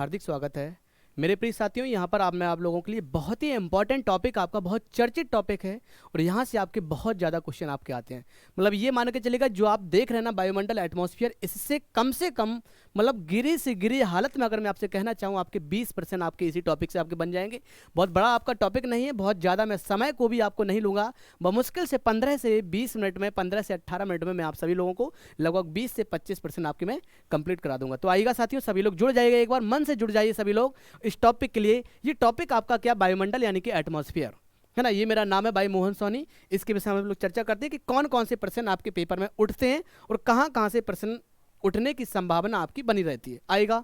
हार्दिक स्वागत है मेरे प्रिय साथियों। यहाँ पर मैं आप लोगों के लिए बहुत ही इंपॉर्टेंट टॉपिक, आपका बहुत चर्चित टॉपिक है और यहाँ से आपके बहुत ज़्यादा क्वेश्चन आपके आते हैं। मतलब ये मान के चलेगा जो आप देख रहे हैं ना वायुमंडल एटमॉस्फेयर, इससे कम मतलब गिरी से गिरी हालत में अगर मैं आपसे कहना चाहूँ आपके 20% आपके इसी टॉपिक से आपके बन जाएंगे। बहुत बड़ा आपका टॉपिक नहीं है, बहुत ज़्यादा मैं समय को भी आपको नहीं लूँगा। बमुश्किल से 15 से 20 मिनट में, 15 से 18 मिनट में मैं आप सभी लोगों को लगभग 20 से 25% आपके मैं कंप्लीट करा दूंगा। तो आइएगा साथियों, सभी लोग जुड़ जाइएगा, एक बार मन से जुड़ जाइए सभी लोग इस टॉपिक के लिए। ये टॉपिक आपका क्या, वायुमंडल यानी कि एटमॉस्फेयर है ना। ये मेरा नाम है भाई मोहन सोनी। इसके विषय में हम लोग चर्चा करते हैं कि कौन कौन से प्रश्न आपके पेपर में उठते हैं और कहाँ से प्रश्न उठने की संभावना आपकी बनी रहती है। आएगा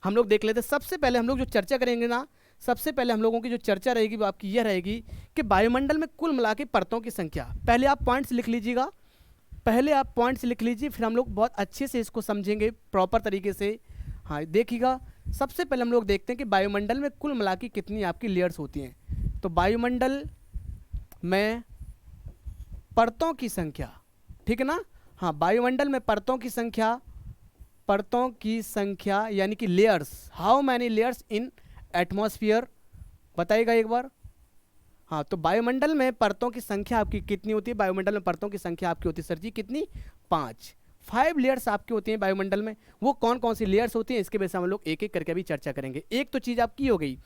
हम लोग देख लेते हैं। सबसे पहले हम लोग जो चर्चा करेंगे ना, सबसे पहले हम लोगों की जो चर्चा रहेगी वो आपकी यह रहेगी कि वायुमंडल में कुल मिला के परतों की संख्या। पहले आप पॉइंट्स लिख लीजिएगा, पहले आप पॉइंट्स लिख लीजिए, फिर हम लोग बहुत अच्छे से इसको समझेंगे प्रॉपर तरीके से। हाँ देखिएगा, सबसे पहले हम लोग देखते हैं कि वायुमंडल में कुल मिला के कितनी आपकी लेयर्स होती हैं। तो वायुमंडल में परतों की संख्या, ठीक है ना। हाँ, वायुमंडल में परतों की संख्या यानी कि layers, how many layers in atmosphere, बताइएगा एक बार। हाँ, तो वायुमंडल में परतों की संख्या आपकी कितनी होती है? वायुमंडल में परतों की संख्या आपकी होती है सर जी कितनी? 5 लेयर्स आपकी होती हैं वायुमंडल में। वो कौन कौन सी लेयर्स होती हैं इसके बारे में हम लोग एक एक करके भी चर्चा करेंगे। एक तो चीज़ आपकी हो गई।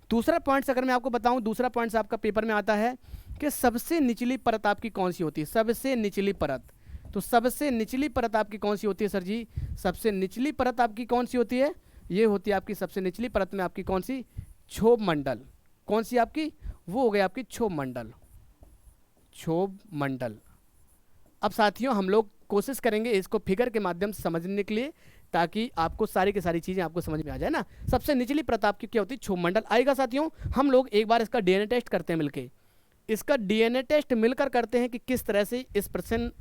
दूसरा पॉइंट्स अगर मैं आपको बताऊं, दूसरा पॉइंट्स आपका पेपर में आता है कि सबसे निचली परत आपकी कौन सी होती है? सबसे निचली परत। तो सबसे निचली परत आपकी कौन सी होती है सर जी? सबसे निचली परत आपकी कौन सी होती है? ये होती है आपकी सबसे निचली परत में आपकी कौन सी? क्षोभ मंडल। कौन सी आपकी? वो हो गई आपकी क्षोभ मंडल। क्षोभ मंडल। अब साथियों हम लोग कोशिश करेंगे इसको फिगर के माध्यम से समझने के लिए, ताकि आपको सारी की सारी चीज़ें आपको समझ में आ जाए ना। सबसे निचली परत आपकी क्या होती है? क्षोभ मंडल। आएगा साथियों, हम लोग एक बार इसका डीएनए टेस्ट करते हैं मिलके। इसका डीएनए टेस्ट मिलकर करते हैं कि किस तरह से इस प्रश्न,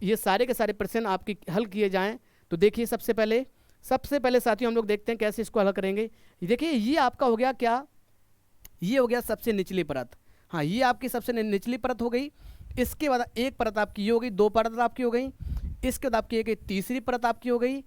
ये सारे के सारे प्रश्न आपके हल किए जाएं। तो देखिए सबसे पहले साथियों हम लोग देखते हैं कैसे इसको हल करेंगे। देखिए ये आपका हो गया क्या? ये हो गया सबसे निचली परत। हाँ, ये आपकी सबसे निचली परत हो गई। इसके बाद एक परत आपकी ये हो गई, 2 परत आपकी हो गई। इसके बाद आपकी एक तीसरी परत आपकी हो गई,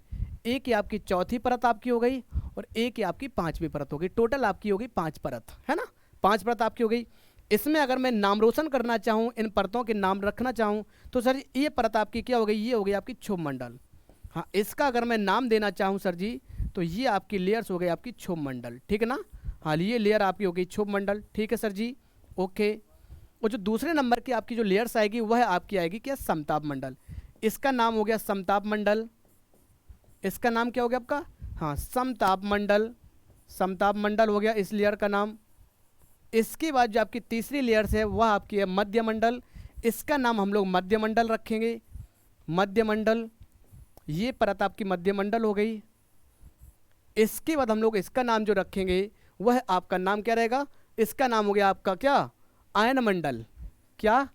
एक ही आपकी चौथी परत आपकी हो गई और एक ही आपकी 5वीं परत हो गई। टोटल आपकी हो गई 5 परत, है ना। 5 परत आपकी हो गई। इसमें अगर मैं नाम रोशन करना चाहूँ, इन परतों के नाम रखना चाहूँ, तो सर ये परत आपकी क्या हो गई? ये हो गई आपकी क्षोभ मंडल। हाँ, इसका अगर मैं नाम देना चाहूँ सर जी, तो ये आपकी लेयर्स हो गई आपकी क्षोभ मंडल, ठीक है ना। हाँ, ये लेयर आपकी हो गई क्षोभ मंडल, ठीक है सर जी, ओके। और जो दूसरे नंबर की आपकी जो लेयर्स आएगी वह आपकी आएगी क्या? समताप मंडल। इसका नाम हो गया समताप मंडल। इसका नाम क्या हो गया आपका? हाँ, समताप मंडल। समताप मंडल हो गया इस लेयर का नाम। इसके बाद जो आपकी तीसरी लेयर्स है वह आपकी है मध्य मंडल। इसका नाम हम लोग मध्य मंडल रखेंगे, मध्य मंडल। ये परत आपकी मध्य मंडल हो गई। इसके बाद हम लोग इसका नाम जो रखेंगे वह आपका नाम क्या रहेगा? इसका नाम हो गया आपका क्या? आयन मंडल। क्या?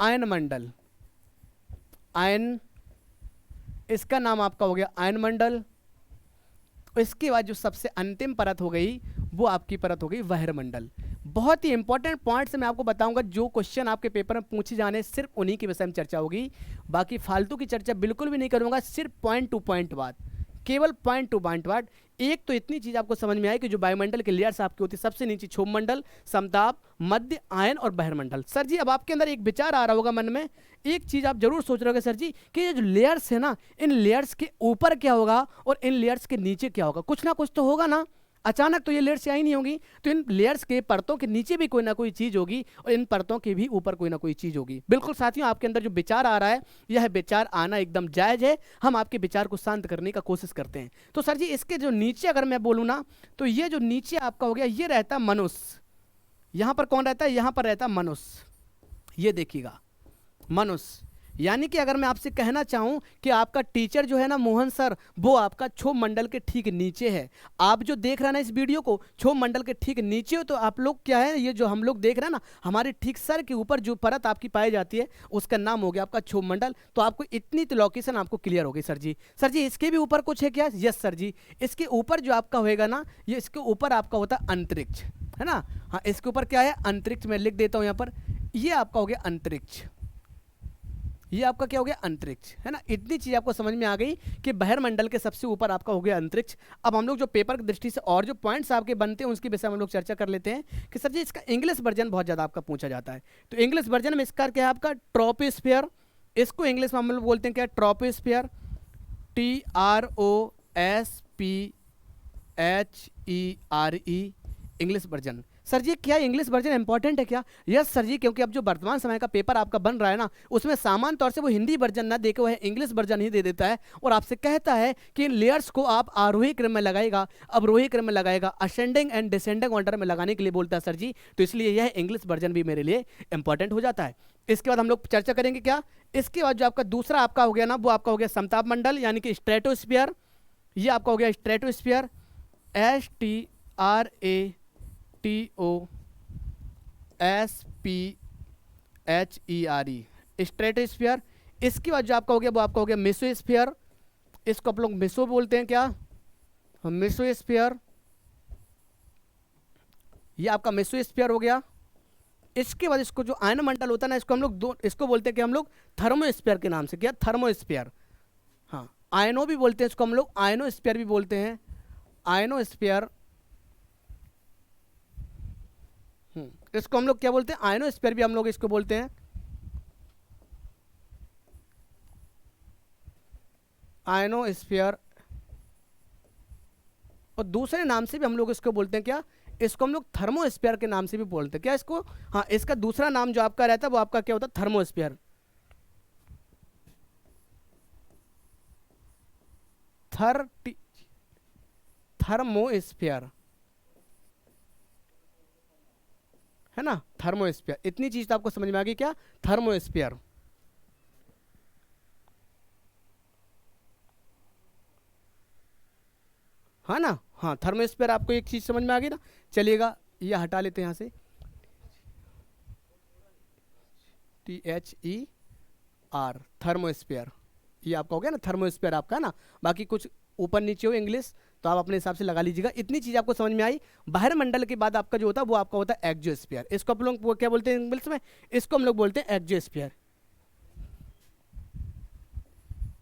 आयन मंडल। आयन, इसका नाम आपका हो गया आयन मंडल। इसके बाद जो सबसे अंतिम परत हो गई वो आपकी परत हो गई वह्र मंडल। बहुत ही इंपॉर्टेंट पॉइंट्स मैं आपको बताऊंगा, जो क्वेश्चन आपके पेपर में पूछे जाने सिर्फ उन्हीं के विषय में चर्चा होगी। बाकी फालतू की चर्चा बिल्कुल भी नहीं करूंगा, सिर्फ पॉइंट टू पॉइंट बात, केवल पॉइंट टू पॉइंट बात। एक तो इतनी चीज आपको समझ में आई कि जो वायुमंडल के लेयर्स आपकी होती है, सबसे नीचे क्षोभ मंडल, समताप, मध्य, आयन और बहिर्मंडल। सर जी अब आपके अंदर एक विचार आ रहा होगा मन में, एक चीज आप जरूर सोच रहे होगे सर जी कि ये जो लेयर्स है ना, इन लेयर्स के ऊपर क्या होगा और इन लेयर्स के नीचे क्या होगा? कुछ ना कुछ तो होगा ना। अचानक तो ये लेयर्स आई नहीं होंगी, तो इन लेयर्स के परतों के नीचे भी कोई ना कोई चीज होगी और इन परतों के भी ऊपर कोई ना कोई चीज होगी। बिल्कुल साथियों, आपके अंदर जो विचार आ रहा है यह विचार आना एकदम जायज है। हम आपके विचार को शांत करने का कोशिश करते हैं। तो सर जी इसके जो नीचे अगर मैं बोलूँ ना, तो ये जो नीचे आपका हो गया ये रहता मनुष्य। यहाँ पर कौन रहता है? यहाँ पर रहता मनुष्य। ये देखिएगा मनुष्य, यानी कि अगर मैं आपसे कहना चाहूं कि आपका टीचर जो है ना मोहन सर, वो आपका क्षोभ मंडल के ठीक नीचे है। आप जो देख रहे हैं ना इस वीडियो को, क्षोभ मंडल के ठीक नीचे हो, तो आप लोग क्या है, ये जो हम लोग देख रहे हैं ना, हमारे ठीक सर के ऊपर जो परत आपकी पाई जाती है उसका नाम हो गया आपका क्षोभ मंडल। तो आपको इतनी तो लोकेशन आपको क्लियर हो गई सर जी। सर जी इसके भी ऊपर कुछ है क्या? यस सर जी, इसके ऊपर जो आपका होएगा ना, ये इसके ऊपर आपका होता है अंतरिक्ष, है ना। हाँ, इसके ऊपर क्या है? अंतरिक्ष। मैं लिख देता हूँ यहाँ पर, ये आपका हो गया अंतरिक्ष। ये आपका क्या हो गया, अंतरिक्ष, है ना। इतनी चीज आपको समझ में आ गई कि बहिर्मंडल के सबसे ऊपर आपका हो गया अंतरिक्ष। अब हम लोग जो पेपर की दृष्टि से और जो पॉइंट्स आपके बनते हैं उसके विषय में हम लोग चर्चा कर लेते हैं कि सर जी इसका इंग्लिश वर्जन बहुत ज़्यादा आपका पूछा जाता है। तो इंग्लिश वर्जन में इसका क्या है आपका, ट्रोपोस्फियर। इसको इंग्लिश में हम लोग बोलते हैं क्या, troposphere, TROPHERE, English version. Sir जी क्या इंग्लिश वर्जन इंपॉर्टेंट है क्या? यस सर जी, क्योंकि अब जो वर्तमान समय का पेपर आपका बन रहा है ना, उसमें सामान्य तौर से वो हिंदी वर्जन ना देके वह इंग्लिश वर्जन ही दे देता है और आपसे कहता है कि इन लेयर्स को आप आरोही क्रम में लगाएगा, अवरोही क्रम में लगाएगा, असेंडिंग एंड डिसेंडिंग ऑर्डर में लगाने के लिए बोलता है सर जी। तो इसलिए यह इंग्लिश वर्जन भी मेरे लिए इंपॉर्टेंट हो जाता है। इसके बाद हम लोग चर्चा करेंगे क्या, इसके बाद जो आपका दूसरा आपका हो गया ना, वो आपका हो गया समताप मंडल यानी कि स्ट्रेटोस्फियर। ये आपका हो गया स्ट्रेटोस्फियर, STRATOSPHERE, स्ट्रेटोस्फियर। इसके बाद जो आपका हो गया वो आपका हो गया मेसोस्फियर। इसको आप लोग मेसो बोलते हैं क्या, मेसोस्फियर, ये आपका मेसोस्फियर हो गया। इसके बाद इसको जो आयन मंडल होता है ना, इसको हम लोग इसको बोलते हैं कि हम लोग थर्मोस्फीयर के नाम से, क्या, थर्मोस्फीयर। हाँ, आयनो भी बोलते हैं इसको हम लोग, आयनोस्फीयर भी बोलते हैं, आयनोस्फीयर। इसको हम लोग क्या बोलते हैं, आयनोस्फीयर भी हम लोग इसको बोलते हैं, आयनोस्फीयर। और दूसरे नाम से भी हम लोग इसको बोलते हैं क्या, इसको हम लोग थर्मोस्फीयर के नाम से भी बोलते हैं क्या इसको। हाँ, इसका दूसरा नाम जो आपका रहता है वो आपका क्या होता है, थर्मोस्फीयर, थर्मोस्फीयर, है ना, थर्मोस्फीयर। इतनी चीज तो आपको समझ में आ गई क्या, थर्मोस्फीयर। हाँ ना, हाँ, थर्मोस्फीयर आपको एक चीज समझ में आ गई ना। चलिएगा ये हटा लेते हैं यहाँ से, THER, थर्मोस्फीयर। ये आपका हो गया ना, थर्मोस्फीयर आपका, है ना। बाकी कुछ ऊपर नीचे हो इंग्लिश तो आप अपने हिसाब से लगा लीजिएगा। इतनी चीज आपको समझ में आई। बाहर मंडल के बाद आपका जो होता है वो आपका होता है एक्जियोस्फीयर। इसको आप लोग क्या बोलते हैं इंग्लिश में, इसको हम लोग बोलते हैं एक्जियोस्फीयर,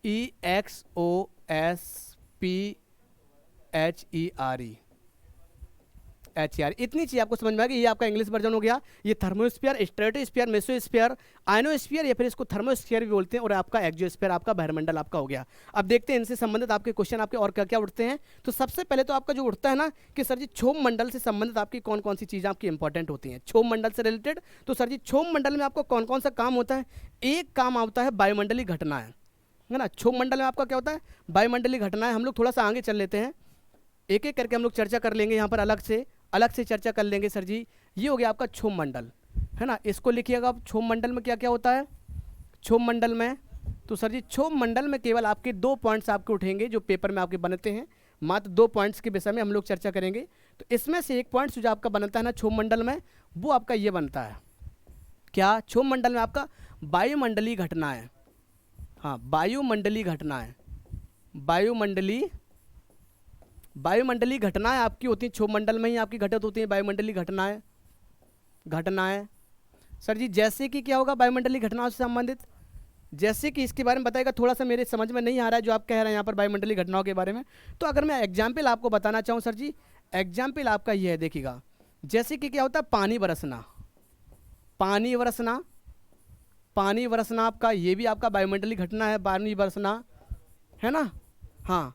EXOSPHERE, इतनी चीज आपको समझ में आ गई। ये आपका इंग्लिश वर्जन हो गया। ये थर्मोस्फीयर, स्ट्रेटोस्फीयर, मेसोस्फीयर, आयनोस्फीयर या फिर इसको थर्मोस्फीयर भी बोलते हैं, और आपका एक्जियोस्फीयर आपका बहिर्मंडल आपका हो गया। अब देखते हैं इनसे संबंधित आपके क्वेश्चन आपके और क्या क्या उठते हैं। तो सबसे पहले तो आपका जो उठता है ना कि सर जी क्षोभ मंडल से संबंधित आपकी कौन कौन सी चीज़ें आपकी इंपॉर्टेंट होती हैं क्षोभ मंडल से रिलेटेड। तो सर जी क्षोभ मंडल में आपको कौन कौन सा काम होता है। एक काम आता है वायुमंडलीय घटनाएं, है ना। क्षोभ मंडल में आपका क्या होता है, वायुमंडलीय घटनाएं। हम लोग थोड़ा सा आगे चल लेते हैं, एक एक करके हम लोग चर्चा कर लेंगे यहाँ पर, अलग से चर्चा कर लेंगे सर जी। ये हो गया आपका क्षोभ मंडल, है ना। इसको लिखिएगा आप, क्षोभ मंडल में क्या क्या होता है क्षोभ मंडल में। तो सर जी क्षोभ मंडल में केवल आपके 2 पॉइंट्स आपके उठेंगे जो पेपर में आपके बनते हैं, मात्र 2 पॉइंट्स के विषय में हम लोग चर्चा करेंगे। तो इसमें से एक पॉइंट जो आपका बनता है ना क्षोभ मंडल में, वो आपका ये बनता है क्या, क्षोभ मंडल में आपका वायुमंडलीय घटनाएं। हाँ, वायुमंडलीय घटनाएं, वायुमंडलीय घटनाएं आपकी होती हैं क्षोभ मंडल में ही आपकी घटित होती हैं वायुमंडलीय घटनाएं। सर जी जैसे कि क्या होगा वायुमंडलीय घटनाओं से संबंधित, जैसे कि इसके बारे में बताएगा, थोड़ा सा मेरे समझ में नहीं आ रहा है जो आप कह रहे हैं यहाँ पर वायुमंडलीय घटनाओं के बारे में। तो अगर मैं एग्जाम्पल आपको बताना चाहूँ सर जी, एग्जाम्पल आपका ये है, देखिएगा जैसे कि क्या होता है पानी बरसना आपका, ये भी आपका वायुमंडलीय घटना है, पानी बरसना, है ना। हाँ,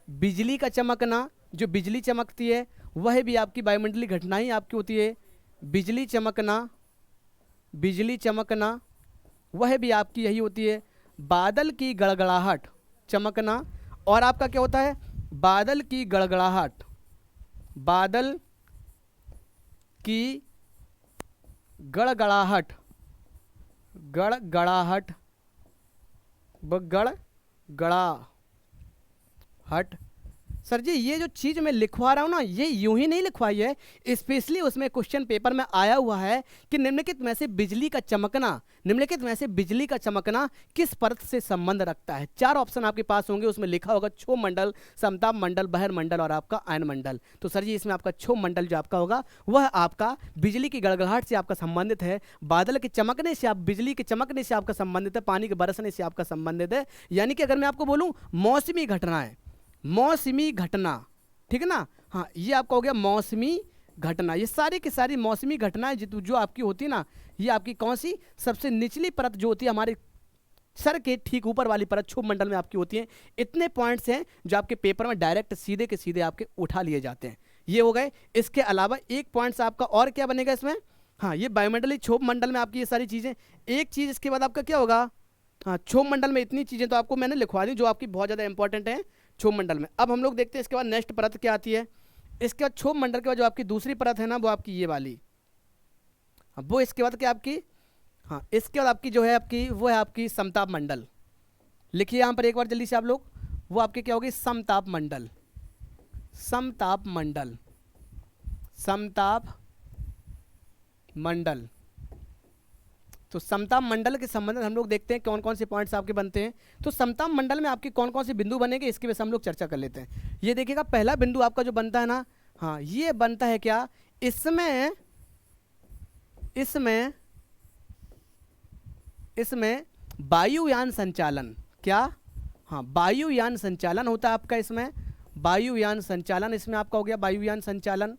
बिजली का चमकना, जो बिजली चमकती है वह भी आपकी वायुमंडलीय घटना ही आपकी होती है। बिजली चमकना वह भी आपकी यही होती है। बादल की गड़गड़ाहट, चमकना, और आपका क्या होता है, बादल की गड़गड़ाहट, गड़गड़ाहट, सर जी ये जो चीज मैं लिखवा रहा हूँ ना, ये यूं ही नहीं लिखवाई है, स्पेशली उसमें क्वेश्चन पेपर में आया हुआ है कि निम्नलिखित में से बिजली का चमकना, निम्नलिखित में से बिजली का चमकना किस परत से संबंध रखता है। 4 ऑप्शन आपके पास होंगे, उसमें लिखा होगा क्षोभ मंडल, समताप मंडल, बहिर् मंडल और आपका आयन मंडल। तो सर जी इसमें आपका क्षोभ मंडल जो आपका होगा वह आपका बिजली की गड़गड़ाहट से आपका संबंधित है, बादल के चमकने से, आप बिजली के चमकने से आपका संबंधित है, पानी के बरसने से आपका संबंधित है। यानी कि अगर मैं आपको बोलूँ मौसमी घटनाएं, मौसमी घटना, ठीक है ना, हाँ ये आपका हो गया मौसमी घटना। ये सारी की सारी मौसमी घटनाएं जो आपकी होती है ना, ये आपकी कौन सी सबसे निचली परत जो होती है हमारे सर के ठीक ऊपर वाली परत क्षोभ मंडल में आपकी होती है। इतने पॉइंट्स हैं जो आपके पेपर में डायरेक्ट सीधे के सीधे आपके उठा लिए जाते हैं। ये हो गए। इसके अलावा एक पॉइंट्स आपका और क्या बनेगा इसमें, हाँ ये वायुमंडलीय क्षोभ मंडल में आपकी ये सारी चीज़ें। एक चीज़ इसके बाद आपका क्या होगा, हाँ क्षोभ मंडल में इतनी चीज़ें तो आपको मैंने लिखवा दी जो आपकी बहुत ज़्यादा इंपॉर्टेंट है क्षोभ मंडल में। अब हम लोग देखते हैं इसके बाद नेक्स्ट परत क्या आती है। इसके बाद क्षोभ मंडल के बाद जो आपकी दूसरी परत है ना वो आपकी ये वाली, वो इसके बाद क्या आपकी, हाँ इसके बाद आपकी जो है आपकी वो है आपकी समताप मंडल। लिखिए यहाँ पर एक बार जल्दी से आप लोग, वो आपकी क्या होगी समताप मंडल, समताप मंडल, समताप मंडल। तो समताप मंडल के संबंध में हम लोग देखते हैं कौन कौन से पॉइंट्स आपके बनते हैं। तो समताप मंडल में आपके कौन कौन से बिंदु बनेंगे इसके वजह से हम लोग चर्चा कर लेते हैं। ये देखिएगा पहला बिंदु आपका जो बनता है ना, हाँ ये बनता है क्या, इसमें इसमें इसमें वायुयान संचालन, क्या, हाँ वायुयान संचालन होता है आपका इसमें, वायुयान संचालन इसमें आपका हो गया, वायुयान संचालन,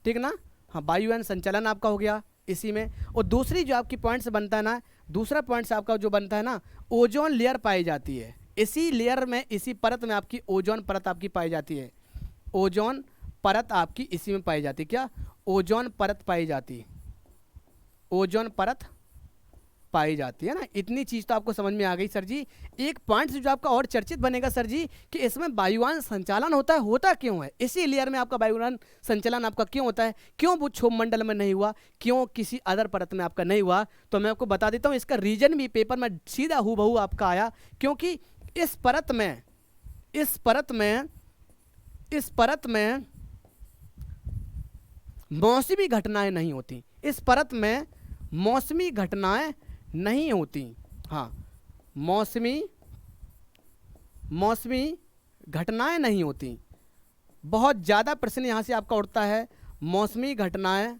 ठीक ना, हाँ वायुयान संचालन आपका हो गया इसी में। और दूसरी जो आपकी पॉइंट्स बनता है ना, दूसरा पॉइंट्स आपका जो बनता है ना, ओजोन लेयर पाई जाती है इसी लेयर में, इसी परत में आपकी ओजोन परत आपकी पाई जाती है, ओजोन परत आपकी इसी में पाई जाती है, क्या ओजोन परत पाई जाती, ओजोन परत पाई जाती है ना। इतनी चीज तो आपको समझ में आ गई सर जी। एक पॉइंट जो आपका और चर्चित बनेगा सर जी कि इसमें वायुयान संचालन होता है, होता क्यों है, इसी लेयर में आपका वायुयान संचालन आपका क्यों होता है, क्यों वो क्षोभ मंडल में नहीं हुआ, क्यों किसी अदर परत में आपका नहीं हुआ। तो मैं आपको बता देता हूँ इसका रीजन भी पेपर में सीधा हूबहू आपका आया, क्योंकि इस परत में, इस परत में, इस परत में मौसमी घटनाएं नहीं होती, इस परत में मौसमी घटनाएं नहीं होती, हाँ मौसमी घटनाएं नहीं होती। बहुत ज़्यादा प्रश्न यहाँ से आपका उठता है, मौसमी घटनाएं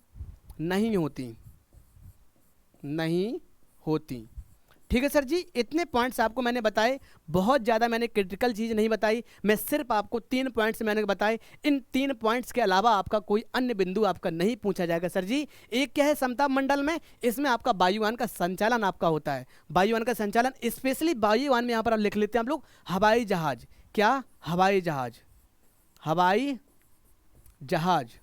नहीं होती, नहीं होती, ठीक है सर जी। इतने पॉइंट्स आपको मैंने बताए, बहुत ज़्यादा मैंने क्रिटिकल चीज़ नहीं बताई, मैं सिर्फ आपको 3 पॉइंट्स मैंने बताए। इन 3 पॉइंट्स के अलावा आपका कोई अन्य बिंदु आपका नहीं पूछा जाएगा सर जी। एक क्या है समताप मंडल में, इसमें आपका वायुयान का संचालन आपका होता है, वायुयान का संचालन, स्पेशली वायुयान में यहाँ पर आप लिख लेते हैं हम लोग हवाई जहाज, क्या हवाई जहाज, हवाई जहाज।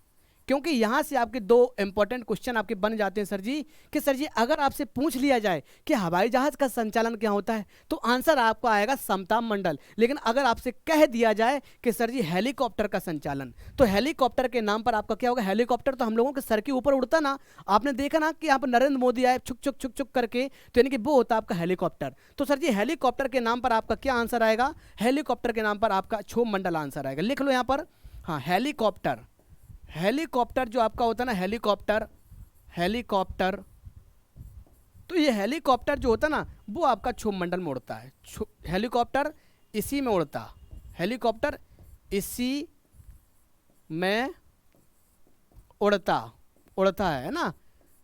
क्योंकि यहाँ से आपके 2 इंपॉर्टेंट क्वेश्चन आपके बन जाते हैं सर जी, कि सर जी अगर आपसे पूछ लिया जाए कि हवाई जहाज का संचालन क्या होता है तो आंसर आपका आएगा समताप मंडल। लेकिन अगर आपसे कह दिया जाए कि सर जी हेलीकॉप्टर का संचालन, तो हेलीकॉप्टर के नाम पर आपका क्या होगा, हेलीकॉप्टर तो हम लोगों के सर के ऊपर उड़ता ना, आपने देखा ना कि यहाँ पर नरेंद्र मोदी आए छुक छुक छुक छुक करके, तो यानी कि वो होता आपका हेलीकॉप्टर। तो सर जी हेलीकॉप्टर के नाम पर आपका क्या आंसर आएगा, हेलीकॉप्टर के नाम पर आपका क्षोभ मंडल आंसर आएगा। लिख लो यहाँ पर, हाँ हेलीकॉप्टर, हेलीकॉप्टर जो आपका होता है ना, हेलीकॉप्टर, हेलीकॉप्टर, तो ये हेलीकॉप्टर जो होता है ना वो आपका क्षोभ मंडल में उड़ता है, हेलीकॉप्टर इसी में उड़ता, हेलीकॉप्टर इसी में उड़ता, उड़ता है ना,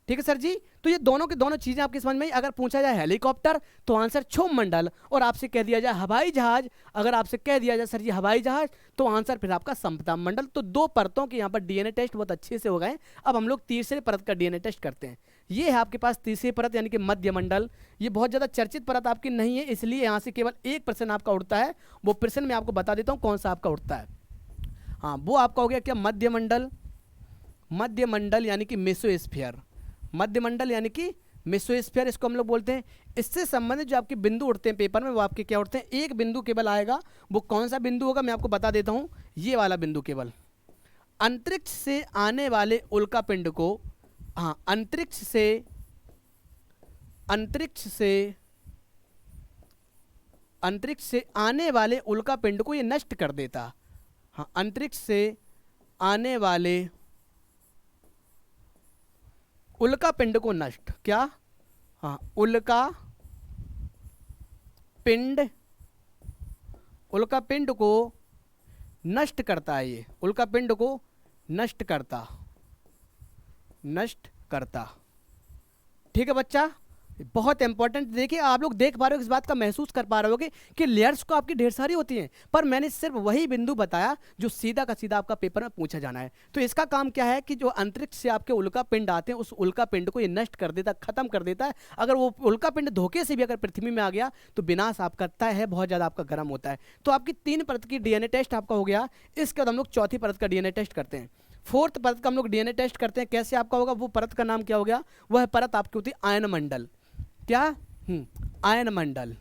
ठीक है सर जी। तो ये दोनों की दोनों चीजें आपकी समझ में आई। अगर पूछा जाए हेलीकॉप्टर तो आंसर क्षोभ मंडल, और आपसे कह दिया जाए हवाई जहाज, अगर आपसे कह दिया जाए सर जी हवाई जहाज, तो आंसर फिर आपका समताप मंडल। तो 2 परतों के यहाँ पर डीएनए टेस्ट बहुत अच्छे से हो गए। अब हम लोग तीसरे परत का डीएनए टेस्ट करते हैं। ये है आपके पास तीसरी परत यानी कि मध्य मंडल। ये बहुत ज़्यादा चर्चित परत आपकी नहीं है, इसलिए यहाँ से केवल 1 प्रश्न आपका उठता है, वो प्रश्न मैं आपको बता देता हूँ कौन सा आपका उठता है। हाँ वो आपका हो गया क्या, मध्य मंडल, मध्य मंडल यानी कि मेसोस्फीयर, मध्य मंडल यानी कि मेसोस्फीयर इसको हम लोग बोलते हैं। इससे संबंधित जो आपके बिंदु उठते हैं पेपर में वो आपके क्या उठते हैं, एक बिंदु केवल आएगा। वो कौन सा बिंदु होगा मैं आपको बता देता हूँ, ये वाला बिंदु केवल, अंतरिक्ष से आने वाले उल्का पिंड को, हाँ अंतरिक्ष से आने वाले उल्का पिंड को ये नष्ट कर देता, हाँ, अंतरिक्ष से आने वाले उल्का पिंड को नष्ट, क्या? हाँ, उल्का पिंड, उल्का पिंड को नष्ट करता है, ये उल्का पिंड को नष्ट करता, नष्ट करता। ठीक है बच्चा, बहुत इंपॉर्टेंट। देखिए आप लोग देख पा रहे हो, इस बात का महसूस कर पा रहे होगे कि लेयर्स को आपकी ढेर सारी होती हैं, पर मैंने सिर्फ वही बिंदु बताया जो सीधा का सीधा आपका पेपर में पूछा जाना है। तो इसका काम क्या है कि जो अंतरिक्ष से आपके उल्का पिंड आते हैं, उस उल्का पिंड को ये नष्ट कर देता, खत्म कर देता है। अगर वो उल्का पिंड धोखे से भी अगर पृथ्वी में आ गया तो विनाश आपका तय है, बहुत ज़्यादा आपका गर्म होता है। तो आपकी 3 परत की डीएनए टेस्ट आपका हो गया। इसके बाद हम लोग चौथी परत का डीएनए टेस्ट करते हैं। 4th परत का हम लोग डीएनए टेस्ट करते हैं। कैसे आपका होगा? वो परत का नाम क्या हो गया? वह परत आपकी होती है आयन मंडल। क्या? आयन मंडल।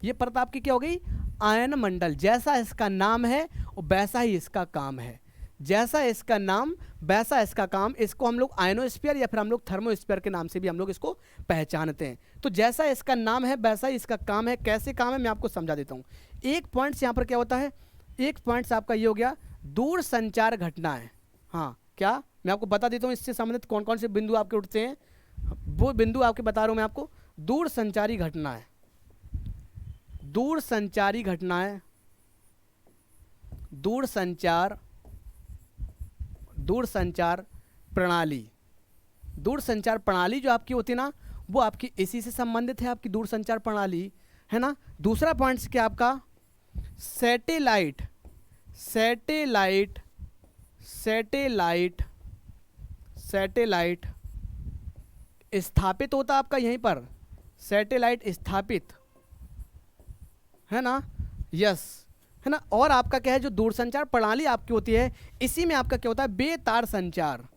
ये परत आपकी क्या हो गई? आयन मंडल। जैसा इसका नाम है वैसा ही इसका काम है, जैसा इसका नाम वैसा इसका काम। इसको हम लोग आयनोस्फीयर या फिर हम लोग थर्मोस्फीयर के नाम से भी हम लोग इसको पहचानते हैं। तो जैसा इसका नाम है वैसा ही इसका काम है। कैसे काम है मैं आपको समझा देता हूँ। एक पॉइंट यहाँ पर क्या होता है, एक पॉइंट आपका ये हो गया दूर संचार घटनाएं। हाँ, क्या? मैं आपको बता देता हूँ इससे संबंधित कौन कौन से बिंदु आपके उठते हैं। वो बिंदु आपके बता रहा हूं मैं आपको। दूर संचारी घटनाएं, दूर संचारी घटनाएं, दूर संचार, दूर संचार प्रणाली। दूर संचार प्रणाली जो आपकी होती है ना, वो आपकी इसी से संबंधित है, आपकी दूर संचार प्रणाली, है ना। दूसरा पॉइंट क्या आपका? सैटेलाइट, सैटेलाइट, सैटेलाइट, सैटेलाइट स्थापित होता आपका यहीं पर, सैटेलाइट स्थापित, है ना। यस, है ना। और आपका क्या है, जो दूरसंचार प्रणाली आपकी होती है, इसी में आपका क्या होता है? बेतार संचार।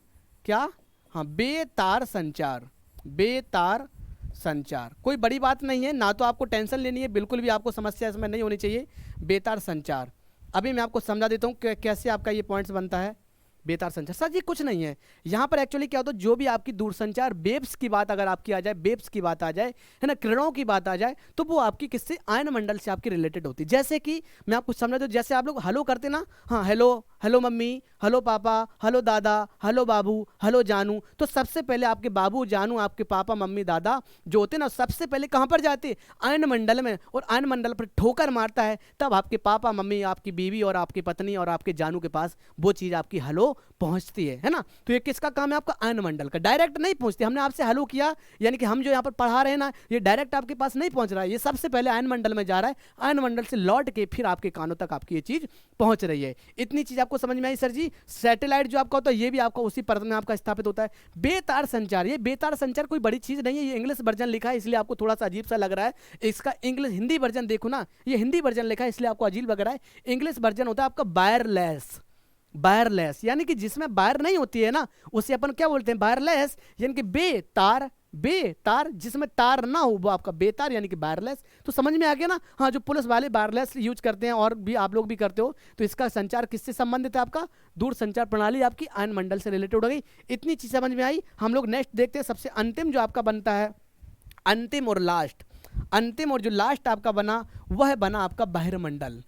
क्या? हाँ, बेतार संचार, बेतार संचार। कोई बड़ी बात नहीं है ना, तो आपको टेंशन लेनी है, बिल्कुल भी आपको समस्या इसमें नहीं होनी चाहिए। बेतार संचार, अभी मैं आपको समझा देता हूँ कैसे आपका ये पॉइंट्स बनता है। बेतार संचार सर जी कुछ नहीं है यहाँ पर। एक्चुअली क्या होता है, जो भी आपकी दूरसंचार वेव्स की बात अगर आपकी आ जाए, वेव्स की बात आ जाए, है ना, किरणों की बात आ जाए, तो वो आपकी किससे? आयन मंडल से आपकी रिलेटेड होती है। जैसे कि मैं आपको समझा दूँ, जैसे आप लोग हेलो करते ना, हाँ हेलो, हेलो मम्मी, हेलो पापा, हेलो दादा, हेलो बाबू, हेलो जानू। तो सबसे पहले आपके बाबू जानू, आपके पापा मम्मी दादा जो होते ना, सबसे पहले कहाँ पर जाते? आयन मंडल में। और आयन मंडल पर ठोकर मारता है, तब आपके पापा मम्मी, आपकी बीवी और आपकी पत्नी और आपके जानू के पास वो चीज़ आपकी हेलो पहुंचती है ना। तो ये किसका काम है? आपका आयन मंडल का। डायरेक्ट नहीं पहुंचती। हमने आपसे हेलो किया, यानी कि हम जो यहाँ पर पढ़ा रहे हैं ना, ये डायरेक्ट आपके पास नहीं पहुंच रहा है, ये सबसे पहले आयन मंडल में जा रहा है, आयन मंडल से लौट के फिर आपके कानों तक आपकी ये चीज़ पहुंच रही है। इतनी चीज़ आपको समझ में आई सर जी? सैटेलाइट जो आपका होता है, ये भी आपका उसी परत में आपका स्थापित होता है। बेतार संचार, ये बेतार संचार कोई बड़ी चीज़ नहीं है, ये इंग्लिश वर्जन लिखा है इसलिए आपको थोड़ा सा अजीब सा लग रहा है। इसका इंग्लिश हिंदी वर्जन देखो ना, ये हिंदी वर्जन लिखा है इसलिए आपको अजीब लग रहा है। इंग्लिश वर्जन होता है आपका वायरलेस। वायरलेस यानी कि जिसमें वायर नहीं होती है ना, उसे अपन क्या बोलते हैं? वायरलेस, यानी कि बेतार, बेतार जिसमें तार ना हो वो आपका बेतार, यानी कि वायरलेस। तो समझ में आ गया ना। हाँ, जो पुलिस वाले वायरलेस यूज करते हैं और भी आप लोग भी करते हो, तो इसका संचार किससे संबंधित है? आपका दूर संचार प्रणाली आपकी आयन मंडल से रिलेटेड हो गई। इतनी चीज समझ में आई। हम लोग नेक्स्ट देखते हैं, सबसे अंतिम जो आपका बनता है, अंतिम और लास्ट, अंतिम और जो लास्ट आपका बना वह बना आपका बहिर्मंडल।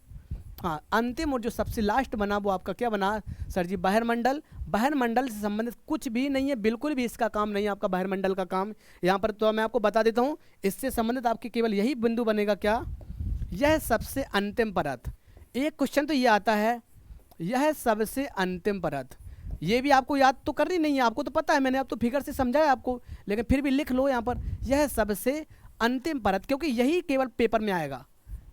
हाँ, अंतिम और जो सबसे लास्ट बना वो आपका क्या बना सर जी? बहिर्मंडल। बहिर्मंडल से संबंधित कुछ भी नहीं है, बिल्कुल भी इसका काम नहीं है आपका बहिर्मंडल का काम यहाँ पर। तो मैं आपको बता देता हूँ, इससे संबंधित आपके केवल यही बिंदु बनेगा। क्या? यह सबसे अंतिम परत। एक क्वेश्चन तो ये आता है, यह सबसे अंतिम परत। ये भी आपको याद तो करनी नहीं है, आपको तो पता है, मैंने अब तो फिगर से समझाया आपको, लेकिन फिर भी लिख लो यहाँ पर, यह सबसे अंतिम परत, क्योंकि यही केवल पेपर में आएगा।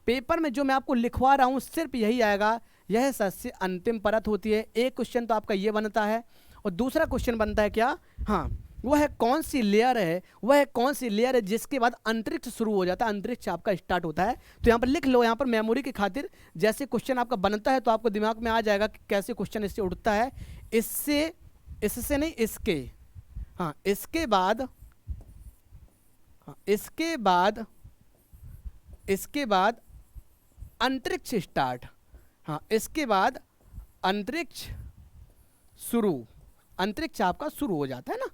पेपर में जो मैं आपको लिखवा रहा हूँ सिर्फ यही आएगा, यह सबसे अंतिम परत होती है। एक क्वेश्चन तो आपका ये बनता है, और दूसरा क्वेश्चन बनता है क्या? हाँ, वह कौन सी लेयर है, वह कौन सी लेयर है जिसके बाद अंतरिक्ष शुरू हो जाता है, अंतरिक्ष आपका स्टार्ट होता है। तो यहाँ पर लिख लो, यहाँ पर मेमोरी की खातिर, जैसे क्वेश्चन आपका बनता है तो आपको दिमाग में आ जाएगा कि कैसे क्वेश्चन इससे उठता है। इससे, इससे नहीं, इसके, हाँ इसके बाद, हाँ इसके बाद, इसके बाद अंतरिक्ष स्टार्ट। हाँ, इसके बाद अंतरिक्ष शुरू, अंतरिक्ष आपका शुरू हो जाता है ना।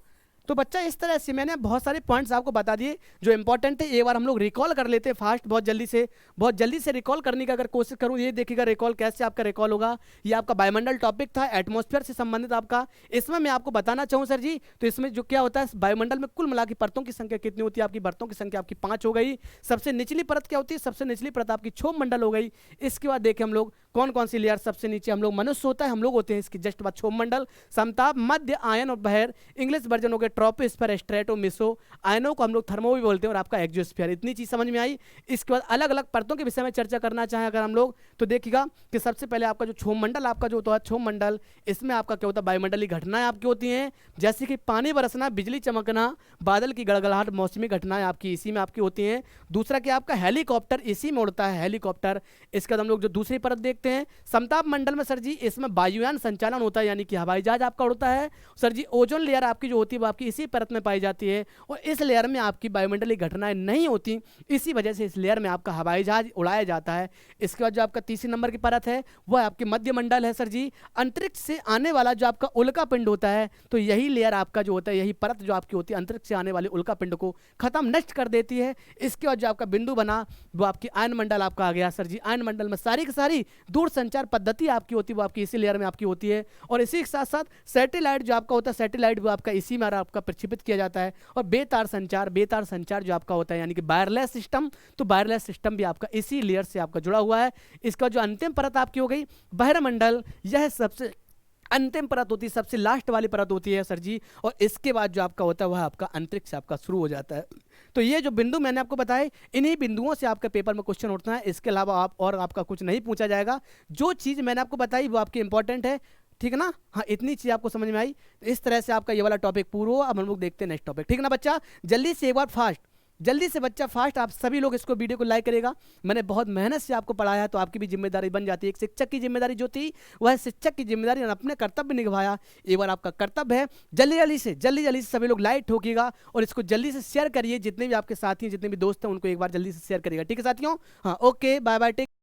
तो बच्चा इस तरह से मैंने बहुत सारे पॉइंट्स आपको बता दिए जो इंपॉर्टेंट है। एक बार हम लोग रिकॉल कर लेते हैं फास्ट, बहुत जल्दी से रिकॉल करने की अगर कोशिश करूँ, ये देखिएगा रिकॉल कैसे आपका रिकॉल होगा। ये आपका वायुमंडल टॉपिक था, एटमॉस्फेयर से संबंधित आपका। इसमें मैं आपको बताना चाहूँ सर जी, तो इसमें जो क्या होता है, वायुमंडल में कुल मिला के परतों की संख्या कितनी होती है, आपकी परतों की संख्या आपकी 5 हो गई। सबसे निचली परत क्या होती है, सबसे निचली परत आपकी क्षोभ मंडल हो गई। इसके बाद देखें हम लोग कौन कौन सी लेयर, सबसे नीचे हम लोग मनुष्य होता है, हम लोग होते हैं इसकी जस्ट बाद क्षोभ मंडल, समताप, मध्य, आयन और बहिर। इंग्लिश वर्जन हो गया ट्रोपोस्फीयर, स्ट्रेटो, मेसो। आयनों को हम लोग थर्मो भी बोलते हैं, और आपका एक्सोस्फीयर। इतनी चीज समझ में आई। इसके बाद अलग अलग परतों के विषय में चर्चा करना चाहें अगर हम लोग, तो देखिएगा कि सबसे पहले आपका जो क्षोभ मंडल आपका जो होता है, क्षोभ मंडल, इसमें आपका क्या होता है, वायुमंडलीय घटनाएं आपकी होती हैं, जैसे कि पानी बरसना, बिजली चमकना, बादल की गड़गड़ाहट, मौसमी घटनाएं आपकी इसी में आपकी होती हैं। दूसरा क्या आपका हेलीकॉप्टर, इसी में उड़ता है हेलीकॉप्टर। इसके बाद हम लोग जो दूसरी परत देखते हैं, समताप मंडल में सर जी इसमें वायुयान संचालन होता है, यानी कि हवाई जहाज आपका उड़ता है सर जी। ओजोन लेयर आपकी जो होती है वो आपकी इसी परत में पाई जाती है, और इस लेयर में आपकी वायुमंडलीय घटनाएं नहीं होती, इसी वजह से इस लेयर में आपका हवाई जहाज उड़ाया जाता है। इसके बाद जो आपका तीसरी नंबर की परत है वह आपकी मध्य मंडल है सर जी। अंतरिक्ष से आने वाला जो आपका उल्का पिंड होता है, तो यही लेयर आपका जो होता है, यही परत जो आपकी होती है अंतरिक्ष से आने वाले उल्का पिंड को खत्म नष्ट कर देती है। इसके बाद जो आपका बिंदु बना वो आपकी आयन मंडल आपका आ गया सर जी। आयन मंडल में सारी की सारी दूर संचार पद्धति आपकी होती है, वो आपकी इसी लेयर में आपकी होती है। और इसी के साथ साथ सैटेलाइट जो आपका होता है, सैटेलाइट वो आपका इसी में आपका प्रक्षेपित किया जाता है। और बेतार संचार जो आपका होता है, यानी कि वायरलेस सिस्टम, तो वायरलेस सिस्टम भी आपका इसी लेयर से आपका जुड़ा हुआ है। इसका जो अंतिम परत आपकी हो गई बहिर्मंडल, यह सबसे अंतिम परत होती है, सबसे लास्ट वाली परत होती है सर जी। और इसके बाद जो आपका होता है वह आपका अंतरिक्ष आपका शुरू हो जाता है। तो ये जो बिंदु मैंने आपको बताए, इन्हीं बिंदुओं से आपके पेपर में क्वेश्चन उठता है। इसके अलावा आप और आपका कुछ नहीं पूछा जाएगा। जो चीज़ मैंने आपको बताई वो आपकी इंपॉर्टेंट है, ठीक है ना। हाँ, इतनी चीज आपको समझ में आई। तो इस तरह से आपका ये वाला टॉपिक पूरा हुआ। अब हम लोग देखते हैं नेक्स्ट टॉपिक, ठीक है ना बच्चा। जल्दी से एक बार फास्ट, जल्दी से बच्चा फास्ट, आप सभी लोग इसको वीडियो को लाइक करेगा। मैंने बहुत मेहनत से आपको पढ़ाया, तो आपकी भी जिम्मेदारी बन जाती है। एक शिक्षक की जिम्मेदारी जो थी वह शिक्षक की जिम्मेदारी, अपने कर्तव्य निभाया। एक बार आपका कर्तव्य है, जल्दी जल्दी से सभी लोग लाइक ठोकिएगा, और इसको जल्दी से शेयर करिए। जितने भी आपके साथी, जितने भी दोस्त हैं, उनको एक बार जल्दी से शेयर करिएगा, ठीक है साथियों। हाँ, ओके, बाय बाय, टेक।